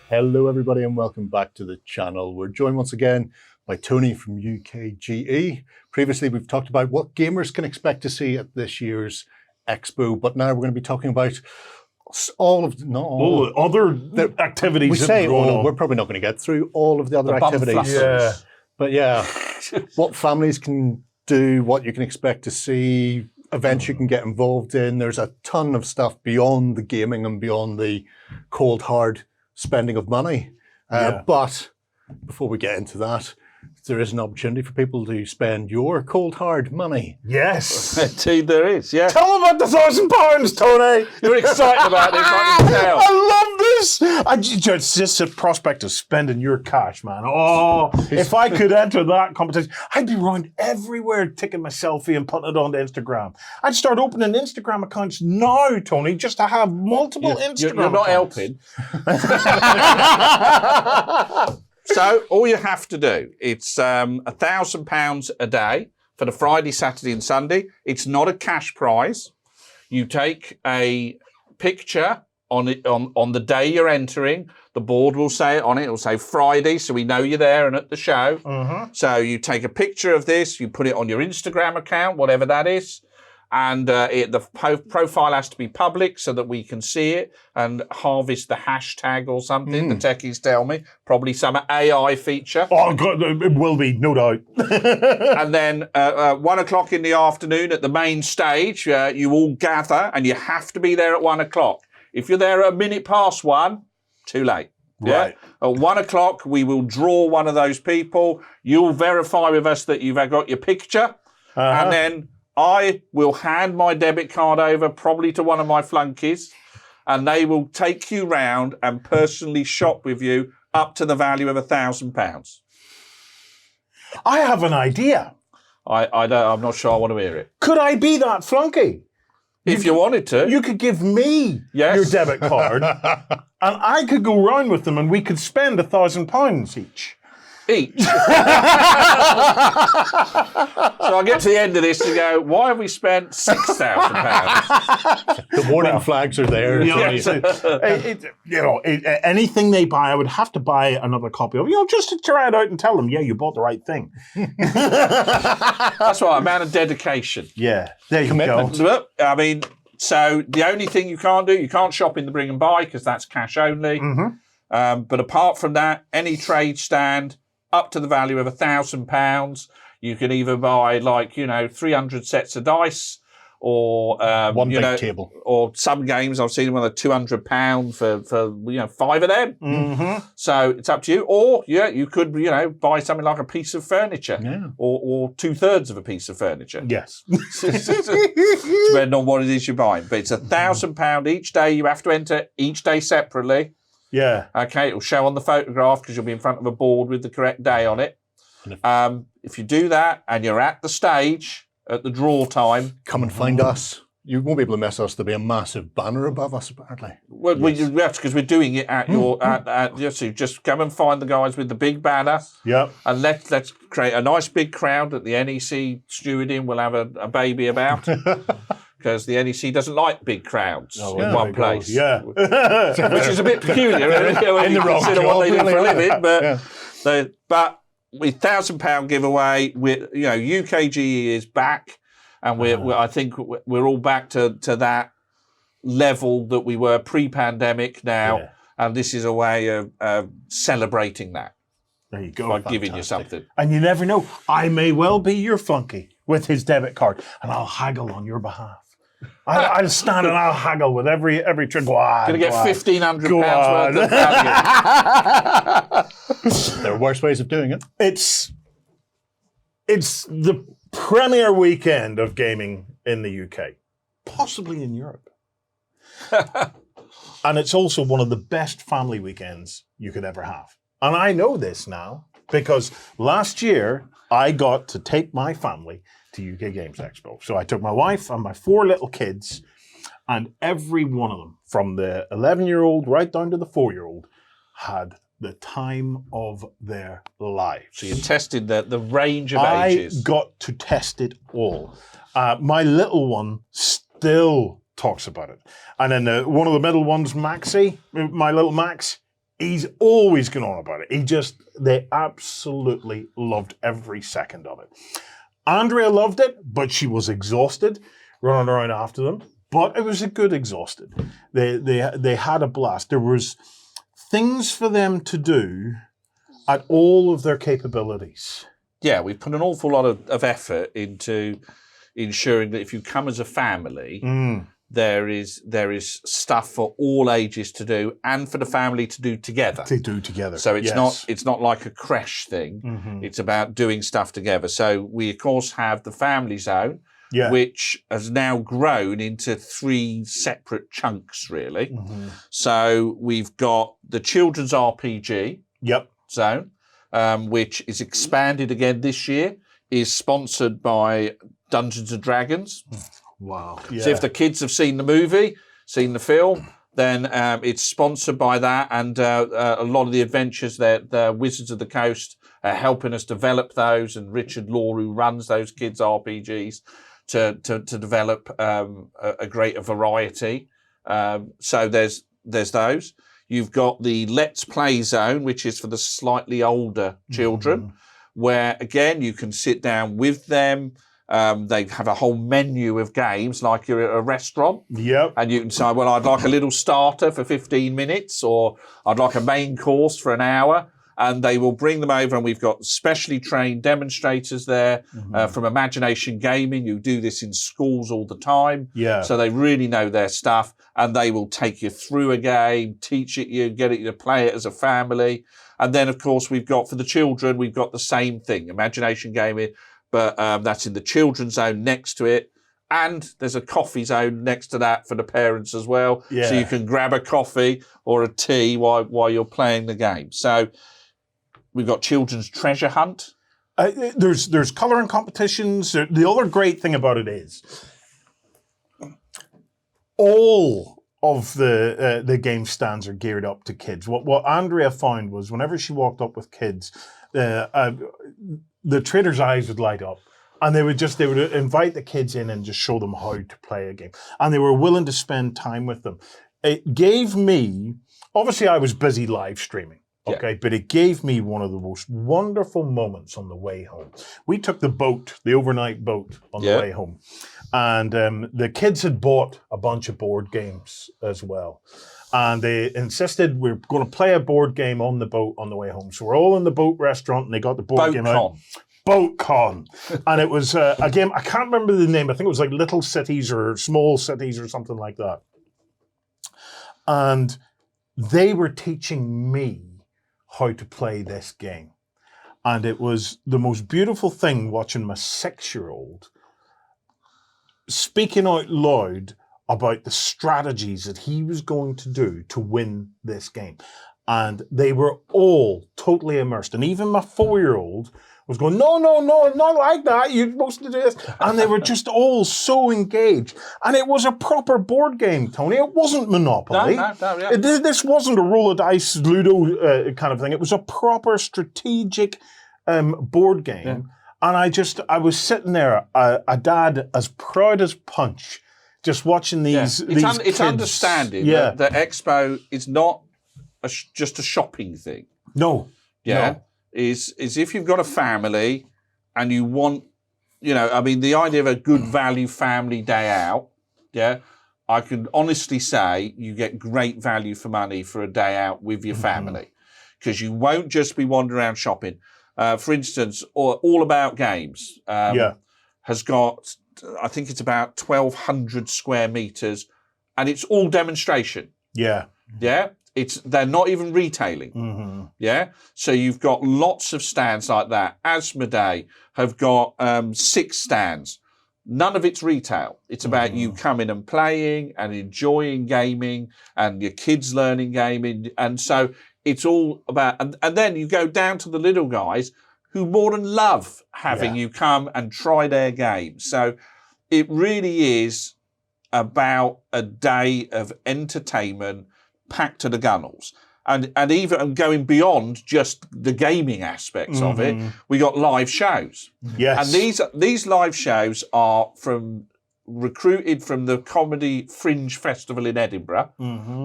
Hello everybody and welcome back to the channel. We're joined once again by Tony from UKGE. Previously we've talked about what gamers can expect to see at this year's Expo, but now we're going to be talking about all of all other activities. We say all, we're probably not going to get through all of the other activities. Yeah. But yeah, what families can do, what you can expect to see, events you can get involved in. There's a ton of stuff beyond the gaming and beyond the cold hard spending of money. But before we get into that, there is an opportunity for people to spend your cold hard money. Yes. Indeed there is, yeah. Tell them about the £1,000, Tony. You're excited about this, I can tell. I love this. It's just a prospect of spending your cash, man. Oh, if I could enter that competition, I'd be around everywhere taking my selfie and putting it on Instagram. I'd start opening Instagram accounts now, Tony, just to have multiple Instagram You're not accounts. helping. So all you have to do, it's £1,000 a day for the Friday, Saturday and Sunday. It's not a cash prize. You take a picture on it on the day you're entering. The board will say on it, it'll say Friday, so we know you're there and at the show. So you take a picture of this, you put it on your Instagram account, whatever that is. And the profile has to be public so that we can see it and harvest the hashtag or something. The techies tell me, probably some AI feature. Oh, God, it will be, no doubt. And then 1 o'clock in the afternoon at the main stage, you all gather and you have to be there at 1 o'clock. If you're there at 1:01, too late. Right. Yeah? At 1 o'clock, we will draw one of those people. You'll verify with us that you've got your picture. And then I will hand my debit card over probably to one of my flunkies, and they will take you round and personally shop with you up to the value of £1,000. I have an idea. I'm not sure I want to hear it. Could I be that flunky? If you wanted to. You could give me your debit card, and I could go round with them, and we could spend £1,000 each. So I get to the end of this and go, why have we spent £6,000? The warning flags are there. Anything they buy, I would have to buy another copy of, just to try it out and tell them, yeah, you bought the right thing. That's right, amount of dedication. Yeah, there you Commitment. go. I mean, so the only thing you can't do, you can't shop in the bring and buy because that's cash only. But apart from that, any trade stand, up to the value of £1,000. You can either buy 300 sets of dice or one big table. Or some games I've seen them with £200 for 5 of them. So it's up to you. Or you could buy something like a piece of furniture or 2/3 of a piece of furniture. Yes. Depending on what it is you're buying. But it's £1,000 each day. You have to enter each day separately. Yeah. Okay, it'll show on the photograph because you'll be in front of a board with the correct day on it. If you do that and you're at the stage at the draw time, come and find us. You won't be able to miss us. There'll be a massive banner above us, apparently. Well, we have to because we're doing it at your. So just come and find the guys with the big banner. Yep. And let's create a nice big crowd at the NEC stewarding. We'll have a baby about. Because the NEC doesn't like big crowds in one place. Yeah. Which is a bit peculiar In the wrong consider what they do for a living. But, but with £1,000 giveaway, UKGE is back. And I think we're all back to that level that we were pre-pandemic now. Yeah. And this is a way of celebrating that. There you go. By giving you something. And you never know. I may well be your flunky with his debit card. And I'll haggle on your behalf. I'll stand and I'll haggle with every trick. Go on. Going to get £1,500 worth of value. There are worse ways of doing it. It's the premier weekend of gaming in the UK, possibly in Europe. And it's also one of the best family weekends you could ever have. And I know this now because last year I got to take my family to UK Games Expo. So I took my wife and my 4 little kids, and every one of them, from the 11-year-old right down to the 4-year-old, had the time of their lives. So you tested the range of ages. I got to test it all. My little one still talks about it. And then one of the middle ones, Maxie, my little Max, He's always going on about it. They absolutely loved every second of it. Andrea loved it, but she was exhausted running around after them. But it was a good exhausted. They had a blast. There was things for them to do at all of their capabilities. Yeah, we've put an awful lot of effort into ensuring that if you come as a family, there is stuff for all ages to do and for the family to do together. So it's not like a creche thing. It's about doing stuff together. So we of course have the family zone, which has now grown into 3 separate chunks, really. So we've got the children's RPG zone, which is expanded again this year, is sponsored by Dungeons and Dragons. Wow. So if the kids have seen the movie, seen the film, then it's sponsored by that. And a lot of the adventures that the Wizards of the Coast are helping us develop those. And Richard Law, who runs those kids' RPGs, to develop a greater variety. So there's those. You've got the Let's Play zone, which is for the slightly older children, where, again, you can sit down with them. They have a whole menu of games like you're at a restaurant. And you can say, well, I'd like a little starter for 15 minutes, or I'd like a main course for an hour. And they will bring them over, and we've got specially trained demonstrators there from Imagination Gaming, who do this in schools all the time. So they really know their stuff, and they will take you through a game, teach it you, get it you to play it as a family. And then, of course, we've got for the children, we've got the same thing, Imagination Gaming, but that's in the children's zone next to it. And there's a coffee zone next to that for the parents as well. So you can grab a coffee or a tea while you're playing the game. So we've got children's treasure hunt. There's colouring competitions. The other great thing about it is all of the game stands are geared up to kids. What Andrea found was whenever she walked up with kids, the traders' eyes would light up. And they would invite the kids in and just show them how to play a game. And they were willing to spend time with them. It gave me, obviously I was busy live streaming. Okay, but it gave me one of the most wonderful moments on the way home. We took the overnight boat on the way home. And the kids had bought a bunch of board games as well. And they insisted we're going to play a board game on the boat on the way home. So we're all in the boat restaurant, and they got the board game out. BoatCon. And it was a game, I can't remember the name. I think it was like Little Cities or Small Cities or something like that. And they were teaching me how to play this game. And it was the most beautiful thing watching my 6-year-old speaking out loud about the strategies that he was going to do to win this game. And they were all totally immersed. And even my 4-year-old was going, no, not like that. You're supposed to do this. And they were just all so engaged. And it was a proper board game, Tony. It wasn't Monopoly. No, This wasn't a roll of dice, Ludo kind of thing. It was a proper strategic board game. And I was sitting there, a dad as proud as punch, just watching these kids. It's understanding that the expo is not just a shopping thing. No. No. Is if you've got a family and you want, the idea of a good value family day out, I can honestly say you get great value for money for a day out with your family, because you won't just be wandering around shopping. For instance, All About Games has got, I think it's about 1,200 square meters, and it's all demonstration. Yeah. They're not even retailing. So you've got lots of stands like that. Asmodee have got 6 stands. None of it's retail. It's about you coming and playing and enjoying gaming and your kids learning gaming. And so it's all about, and then you go down to the little guys who more than love having you come and try their games. So it really is about a day of entertainment packed to the gunnels. And even going beyond just the gaming aspects of it, we got live shows. And these live shows are from recruited from the Comedy Fringe Festival in Edinburgh.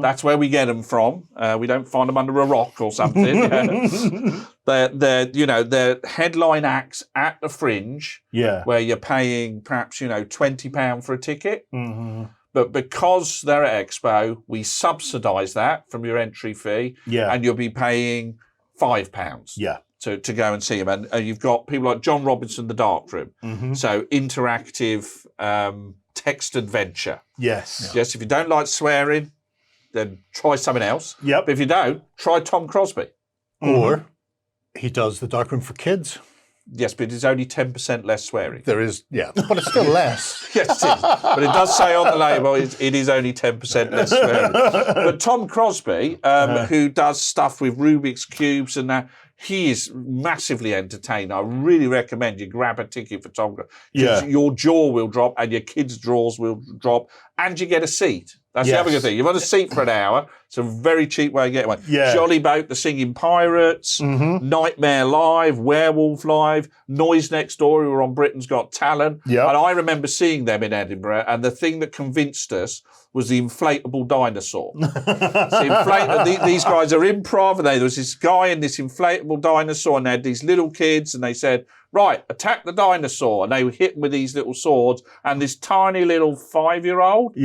That's where we get them from. We don't find them under a rock or something. They're headline acts at the Fringe, where you're paying perhaps £20 for a ticket. But because they're at Expo, we subsidise that from your entry fee, and you'll be paying £5 to go and see them. And you've got people like John Robinson, The Dark Room, so interactive text adventure. Yes, if you don't like swearing, then try something else. But if you don't, try Tom Crosby. Or he does The Dark Room for kids. Yes, but it's only 10% less swearing. There is, but it's still less. Yes, it is. But it does say on the label it is only 10% less swearing. But Tom Crosby, who does stuff with Rubik's Cubes and that, he is massively entertaining. I really recommend you grab a ticket for Tom Crosby. Your jaw will drop and your kids' jaws will drop and you get a seat. That's the other good thing. You've got a seat for an hour. It's a very cheap way of getting one. Jolly Boat, The Singing Pirates, Nightmare Live, Werewolf Live, Noise Next Door, who were on Britain's Got Talent. And I remember seeing them in Edinburgh, and the thing that convinced us was the inflatable dinosaur. These guys are improv, and there was this guy and this inflatable dinosaur, and they had these little kids, and they said, right, attack the dinosaur. And they would hit him with these little swords, and this tiny little 5-year-old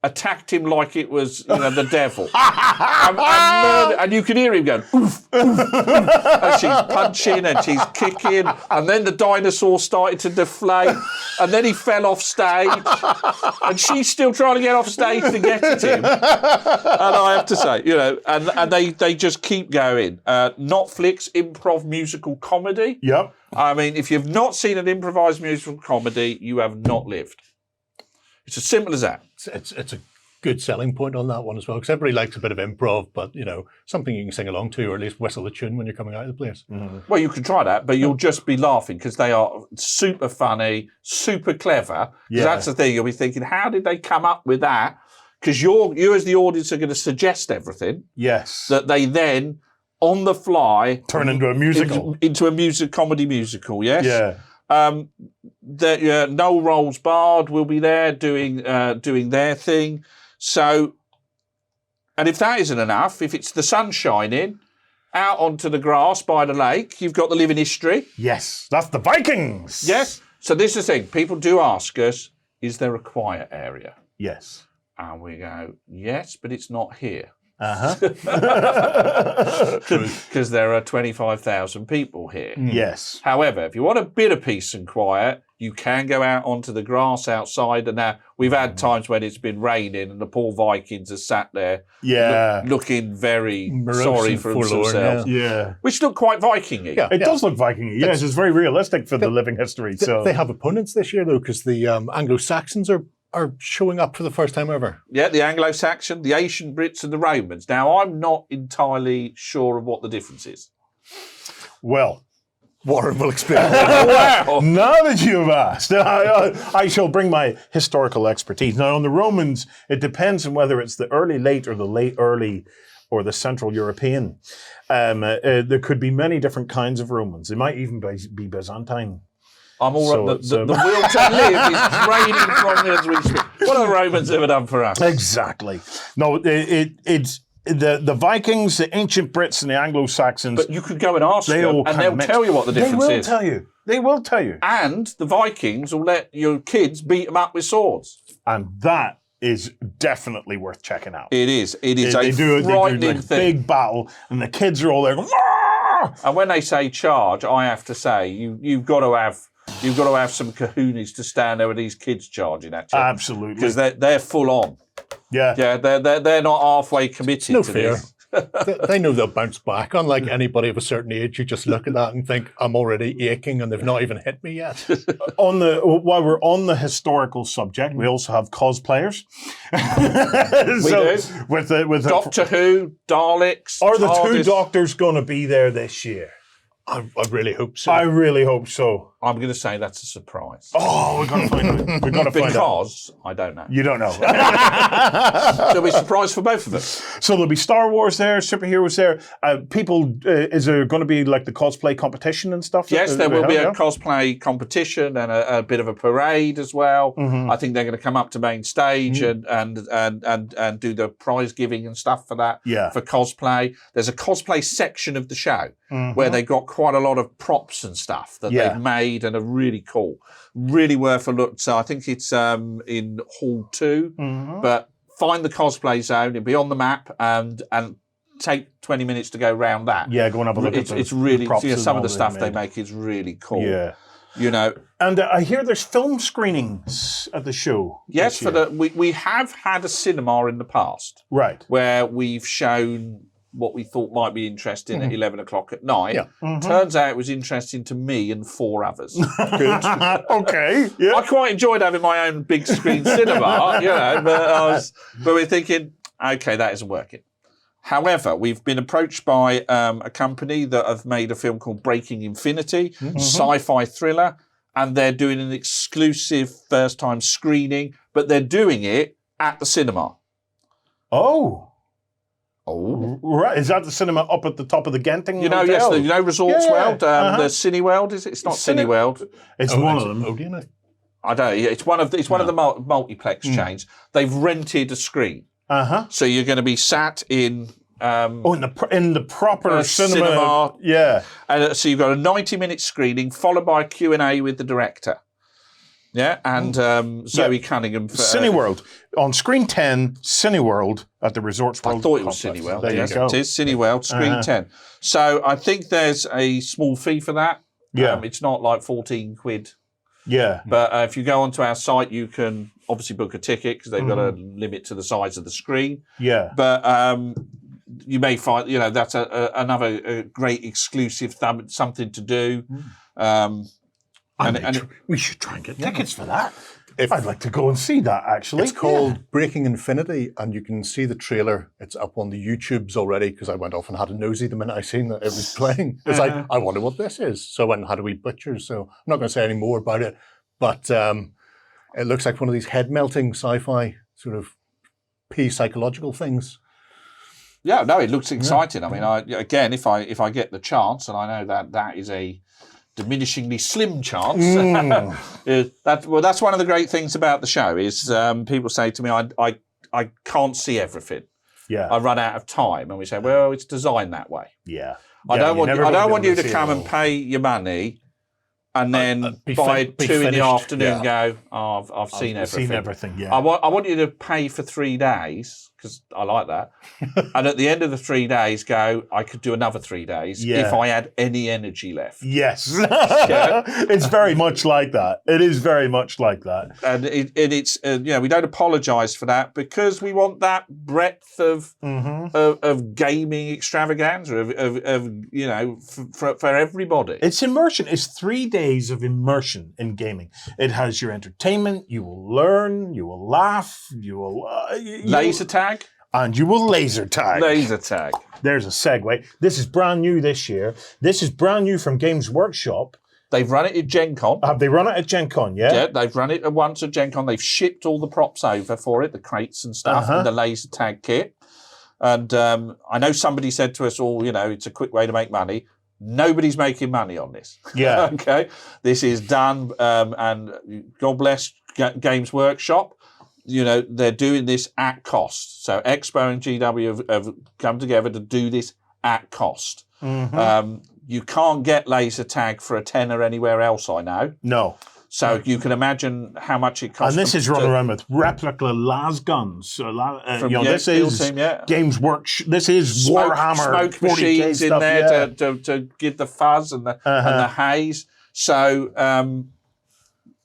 attacked him like it was, the devil. and you could hear him going, oof, oof, oof. And she's punching and she's kicking. And then the dinosaur started to deflate. And then he fell off stage. And she's still trying to get off stage to get at him. And I have to say, and they just keep going. Netflix improv musical comedy. I mean, if you've not seen an improvised musical comedy, you have not lived. It's as simple as that. It's a good selling point on that one as well, because everybody likes a bit of improv, but something you can sing along to, or at least whistle the tune when you're coming out of the place. Well, you can try that, but you'll just be laughing because they are super funny, super clever. Because that's the thing, you'll be thinking, how did they come up with that? Because you as the audience are going to suggest everything. That they then, on the fly, turn into a musical, into a comedy musical. Noel Rolls Bard will be there doing their thing. So, and if that isn't enough, if it's the sun shining out onto the grass by the lake, you've got the living history. That's the Vikings. So this is the thing. People do ask us, is there a quiet area? And we go, yes, but it's not here. Because there are 25,000 people here. However, if you want a bit of peace and quiet, you can go out onto the grass outside. And now we've had times when it's been raining and the poor Vikings are sat there looking very sorry for themselves. Which look quite Viking-y. It does look Viking-y. Yes, it's very realistic for the living history. So they have opponents this year, though, because the Anglo-Saxons are showing up for the first time ever. The Anglo-Saxon, the Asian Brits and the Romans. Now, I'm not entirely sure of what the difference is. Well, Warren will explain. Wow. Now that you've asked, I shall bring my historical expertise. Now, on the Romans, it depends on whether it's the early late or the late early or the Central European. There could be many different kinds of Romans. They might even be Byzantine. I'm all right. The will to live is draining from me as we speak. What have the Romans ever done for us? Exactly. No, it's the Vikings, the ancient Brits, and the Anglo-Saxons. But you could go and ask them, and they'll tell you what the difference is. They will tell you. And the Vikings will let your kids beat them up with swords. And that is definitely worth checking out. It is. It is a frightening thing. Big battle, and the kids are all there going, "Arr!" And when they say charge, I have to say, you've got to have some kahunas to stand there with these kids charging at you. Absolutely. Because they're full on. They're not halfway committed no to fear. this. They know they'll bounce back. Unlike anybody of a certain age, you just look at that and think, I'm already aching and they've not even hit me yet. While we're on the historical subject, we also have cosplayers. We do. With Doctor Who, Daleks. Are the two doctors going to be there this year? I really hope so. I really hope so. I'm going to say that's a surprise. Oh, we've got to find out. We've got to find out. Because I don't know. You don't know. So it'll be a surprise for both of us. So there'll be Star Wars there, superheroes there. People, is there going to be like the cosplay competition and stuff? Yes, there will be a cosplay competition and a bit of a parade as well. I think they're going to come up to main stage and do the prize giving and stuff for that. Yeah. For cosplay, there's a cosplay section of the show where they got quite a lot of props and stuff that they've made and are really cool, really worth a look. So I think it's in Hall 2, but find the cosplay zone. It'll be on the map and take 20 minutes to go round that. Yeah, go and have a look at it's really props and some of all the stuff they they made. make is really cool. Yeah. You know. And I hear there's film screenings at the show. Yes, we have had a cinema in the past. Right. Where we've shown what we thought might be interesting at 11 o'clock at night. Yeah. Turns out it was interesting to me and 4 others. Good. Okay. Yeah. I quite enjoyed having my own big screen cinema, you know, but we're thinking, okay, that isn't working. However, we've been approached by a company that have made a film called Breaking Infinity, sci-fi thriller, and they're doing an exclusive first-time screening, but they're doing it at the cinema. Oh. Oh. Right. Is that the cinema up at the top of the Genting You know, Hotel? yes, you know Resorts Yeah. World, the Cineworld, is it? It's not Cineworld. It's one of them. Odeon, I don't know. It's one of the multiplex chains. They've rented a screen. So you're going to be sat in in the proper cinema. Yeah. And so you've got a 90-minute screening followed by a Q&A with the director. Yeah, and Zoe Cunningham. Cineworld. On screen 10, Cineworld at the Resorts World. I thought it was complex. Cineworld. There Yes, you go. it is Cineworld, screen 10. So I think there's a small fee for that. Yeah. It's not like 14 quid. Yeah. But if you go onto our site, you can obviously book a ticket because they've got a limit to the size of the screen. Yeah. But you may find, you know, that's another great exclusive something to do. We should try and get tickets for that. I'd like to go and see that, actually. It's called Breaking Infinity, and you can see the trailer. It's up on the YouTubes already because I went off and had a nosy the minute I seen that it was playing. It's like, I wonder what this is. So I went and had a wee butcher. So I'm not going to say any more about it, but it looks like one of these head-melting sci-fi sort of psychological things. Yeah, no, it looks exciting. I mean, again, if I get the chance, and I know that is a diminishingly slim chance. That's one of the great things about the show is people say to me, I can't see everything. Yeah. I run out of time, and we say, well, it's designed that way. Yeah. I don't want you to come and pay your money and then by 2 in the afternoon go, oh, I've seen everything. Seen everything. Yeah. I want you to pay for 3 days because I like that. And at the end of the 3 days, go, I could do another 3 days if I had any energy left. Yes. It's very much like that. It is very much like that. And it's we don't apologise for that because we want that breadth of gaming extravaganza for everybody. It's immersion. It's 3 days of immersion in gaming. It has your entertainment. You will learn. You will laugh. You will laser tag. And you will laser tag. Laser tag. There's a segue. This is brand new this year. This is brand new from Games Workshop. They've run it at Gen Con. Have they run it at Gen Con, yeah? Yeah, they've run it once at Gen Con. They've shipped all the props over for it, the crates and stuff, and the laser tag kit. And I know somebody said to us all, it's a quick way to make money. Nobody's making money on this. Yeah. Okay. This is done, and God bless Games Workshop. They're doing this at cost. So Expo and GW have come together to do this at cost. You can't get laser tag for a tenner anywhere else, I know. No. So you can imagine how much it costs. And this is run around with replica las guns. This is Games Workshop. This is Warhammer. Smoke machines in there to give the fuzz and the haze. So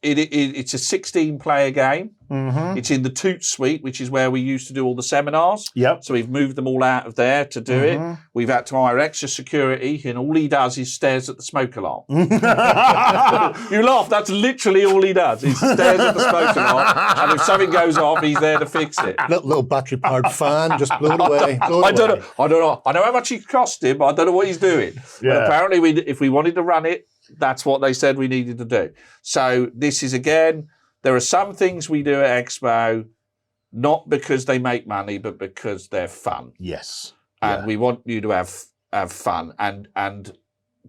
it's a 16-player game. It's in the Toot Suite, which is where we used to do all the seminars. Yep. So we've moved them all out of there to do it. We've had to hire extra security, and all he does is stares at the smoke alarm. You laugh, that's literally all he does. He stares at the smoke alarm, and if something goes off, he's there to fix it. Little battery-powered fan, just blow it away. I don't know how much it cost him, but I don't know what he's doing. Yeah. But apparently, if we wanted to run it, That's what they said we needed to do. So this is, again, there are some things we do at Expo, not because they make money, but because they're fun. Yes. And we want you to have fun. And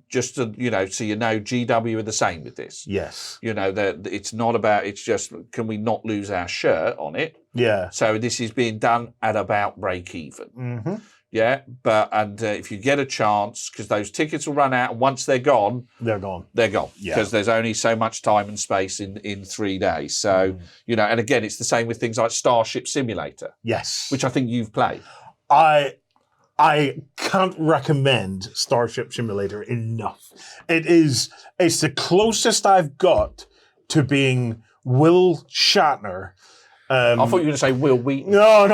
just to, so GW are the same with this. Yes. That it's not about, it's just, can we not lose our shirt on it? Yeah. So this is being done at about break even. Mm-hmm. Yeah. But if you get a chance, because those tickets will run out, and once they're gone. They're gone. They're gone. Yeah. Because there's only so much time and space in 3 days. So, and again, it's the same with things like Starship Simulator. Yes. Which I think you've played. I can't recommend Starship Simulator enough. It's the closest I've got to being Will Shatner. I thought you were going to say Will Wheaton. No.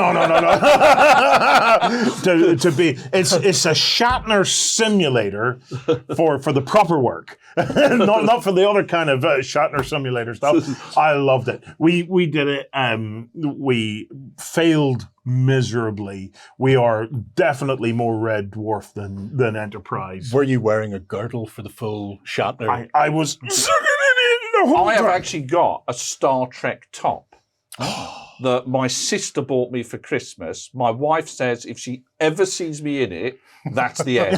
to be, it's a Shatner simulator for the proper work, not for the other kind of Shatner simulator stuff. I loved it. We did it. We failed miserably. We are definitely more Red Dwarf than Enterprise. Were you wearing a girdle for the full Shatner? I was. I have actually got a Star Trek top that my sister bought me for Christmas. My wife says if she ever sees me in it, that's the end.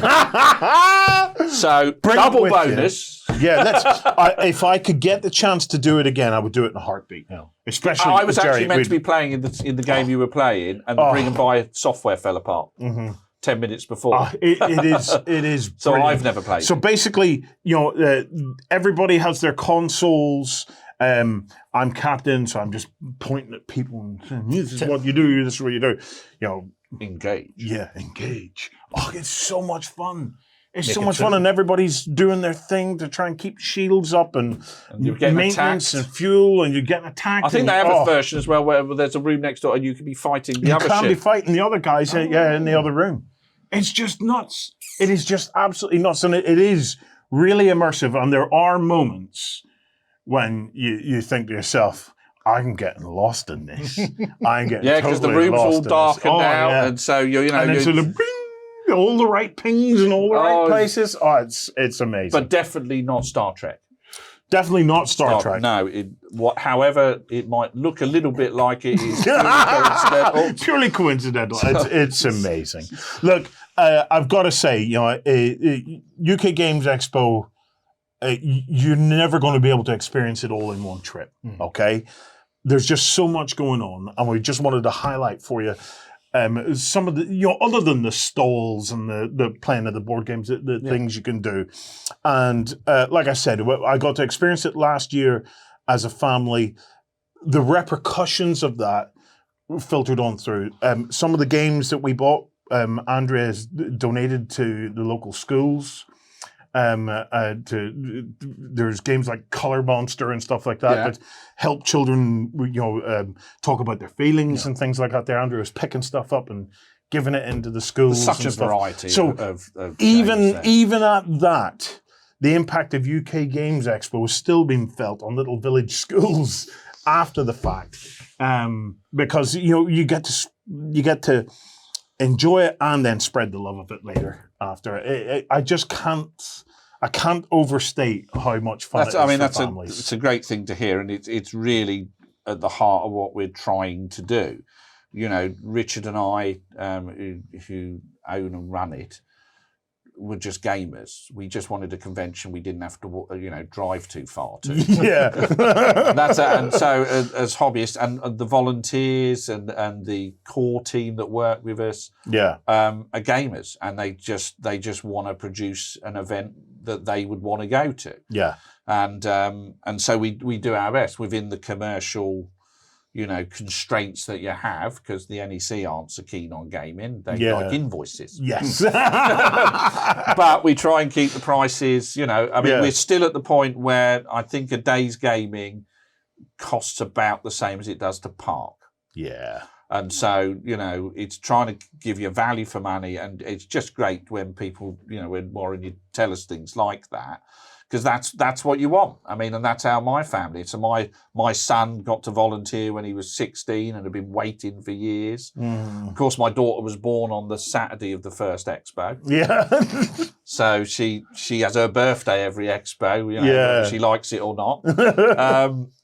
So double bonus. You. Yeah, if I could get the chance to do it again, I would do it in a heartbeat. Yeah. Especially, I was actually Gerry, meant to be playing in the game you were playing, and the bring and buy software fell apart 10 minutes before. It is. So brilliant. I've never played. So basically, everybody has their consoles. I'm captain, so I'm just pointing at people and saying, "This is what you do. This is what you do." Engage. Yeah, engage. Oh, it's so much fun. It's so much fun, and everybody's doing their thing to try and keep shields up and you're getting maintenance attacked. And fuel, and you're getting attacked. I think they have a version as well where there's a room next door and you can be fighting the other ship. You can be fighting the other guys, in the other room. It's just nuts. It is just absolutely nuts, and it is really immersive. And there are moments when you think to yourself, I'm getting lost in this. I'm getting because the room's all darkened out, and so all the right pings in all the right places. Oh, it's amazing. But definitely not Star Trek. Definitely not Star Trek. No, however it might look a little bit like it is purely coincidental. Purely coincidental. It's amazing. Look, I've got to say, UK Games Expo. You're never going to be able to experience it all in one trip, okay? There's just so much going on, and we just wanted to highlight for you some of the, other than the stalls and the playing of the board games, the things you can do. And like I said, I got to experience it last year as a family. The repercussions of that filtered on through. Some of the games that we bought, Andrea has donated to the local schools. There's games like Color Monster and stuff like that that help children, talk about their feelings and things like that. There, Andrew was picking stuff up and giving it into the schools. There's such a variety. So of even at that, the impact of UK Games Expo is still being felt on little village schools after the fact, because you get to enjoy it and then spread the love of it later after. I can't overstate how much fun it is for families. It's a great thing to hear, and it's really at the heart of what we're trying to do. Richard and I, who own and run it, were just gamers. We just wanted a convention we didn't have to, drive too far to. Yeah. That's it. And so as hobbyists and the volunteers and the core team that work with us are gamers, and they just want to produce an event that they would want to go to. Yeah. And so we do our best within the commercial constraints that you have, because the NEC aren't so keen on gaming. They like invoices. Yes. But we try and keep the prices, we're still at the point where I think a day's gaming costs about the same as it does to park. Yeah. And so, it's trying to give you value for money. And it's just great when people, when Warren, you tell us things like that. because that's what you want. I mean, and that's how my family. So my son got to volunteer when he was 16 and had been waiting for years. Of course, my daughter was born on the Saturday of the first expo. Yeah. So she has her birthday every expo, whether she likes it or not.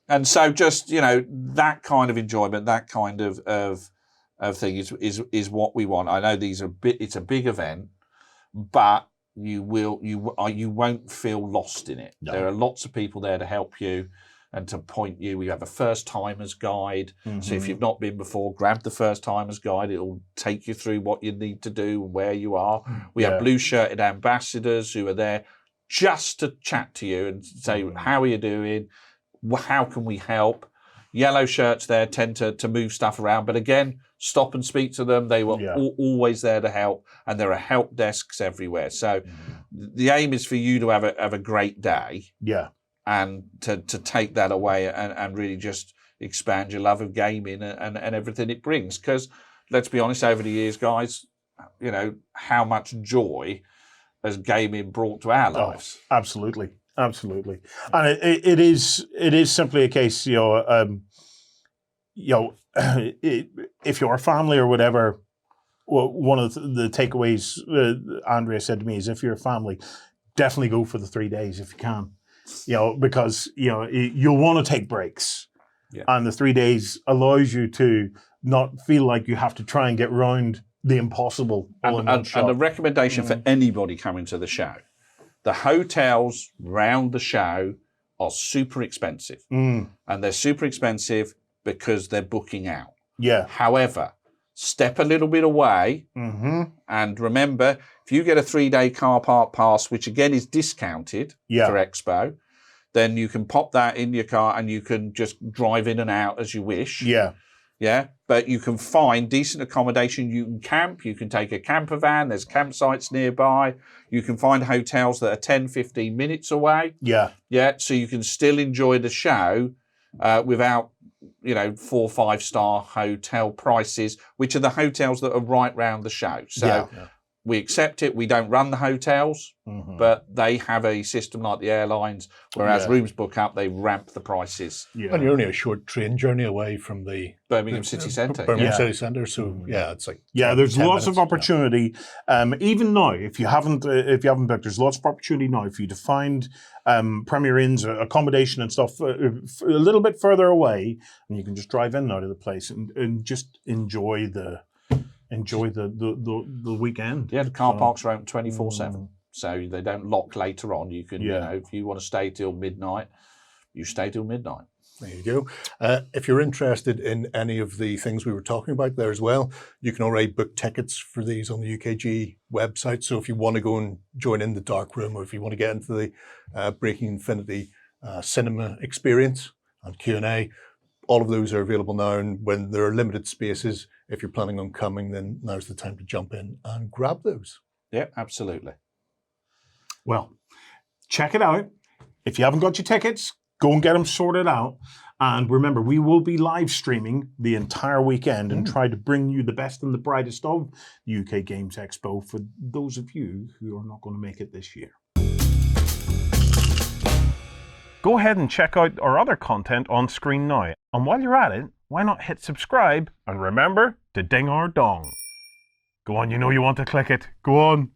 And so just, that kind of enjoyment, that kind of thing is what we want. I know it's a big event, but you won't feel lost in it. No. There are lots of people there to help you and to point you. We have a first timers guide. So if you've not been before, grab the first timers guide. It'll take you through what you need to do and where you are. We have blue shirted ambassadors who are there just to chat to you and say, how are you doing? How can we help? Yellow shirts there tend to move stuff around, but again, stop and speak to them. They were always there to help, and there are help desks everywhere. So the aim is for you to have a great day, and to take that away and really just expand your love of gaming and everything it brings. Because let's be honest, over the years, guys, how much joy has gaming brought to our lives? Oh, absolutely. Absolutely, and it is simply a case, if you're a family or whatever, one of the takeaways Andrea said to me is, if you're a family, definitely go for the 3 days if you can, because you'll want to take breaks, and the 3 days allows you to not feel like you have to try and get round the impossible. And the recommendation for anybody coming to the show. The hotels round the show are super expensive. And they're super expensive because they're booking out. Yeah. However, step a little bit away and remember, if you get a 3-day car park pass, which again is discounted for Expo, then you can pop that in your car and you can just drive in and out as you wish. Yeah, but you can find decent accommodation. You can camp. You can take a camper van. There's campsites nearby. You can find hotels that are 10, 15 minutes away. Yeah, so you can still enjoy the show without, 4 or 5 star hotel prices, which are the hotels that are right round the show. So we accept it. We don't run the hotels, but they have a system like the airlines, whereas rooms book up, they ramp the prices. And you're only a short train journey away from the Birmingham City Centre. Birmingham City Centre. So it's like there's lots of opportunity. Even now, if you haven't booked, there's lots of opportunity now for you to find Premier Inns, accommodation and stuff a little bit further away, and you can just drive in now to the place and just enjoy the weekend. Yeah, the car parks are open 24/7, so they don't lock later on. You can, if you want to stay till midnight, you stay till midnight. There you go. If you're interested in any of the things we were talking about there as well, you can already book tickets for these on the UKGE website. So if you want to go and join in the dark room, or if you want to get into the Breaking Infinity cinema experience and Q&A, all of those are available now. And when there are limited spaces, if you're planning on coming, then now's the time to jump in and grab those. Yeah, absolutely. Well, check it out. If you haven't got your tickets, go and get them sorted out. And remember, we will be live streaming the entire weekend and try to bring you the best and the brightest of the UK Games Expo for those of you who are not going to make it this year. Go ahead and check out our other content on screen now. And while you're at it, why not hit subscribe and remember to ding our dong. Go on, you know you want to click it. Go on.